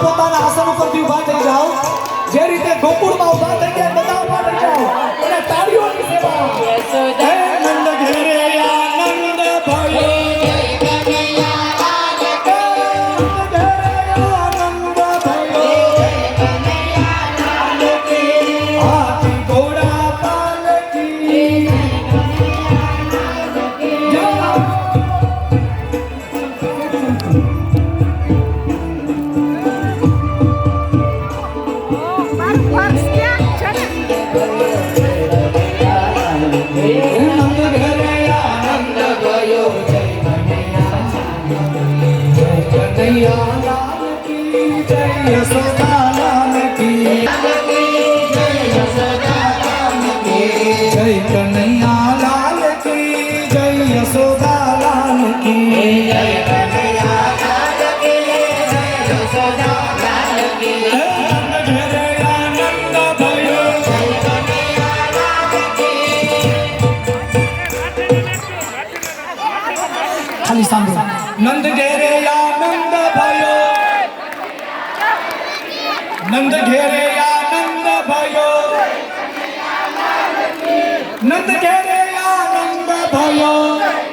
પોતાના આસન ઉપરથી ઊભા થઈ જાઓ જે રીતે ગોકુળમાં ઊભા થઈ ગયા બધા ઊભા થઈ જાઓ અને તાળીઓની સેવા હે નંદ ઘેરે આનંદ ભયો नंद घेरे आनंद भयो नंद घेरे आनंद भयो नंद घेरे आनंद भयो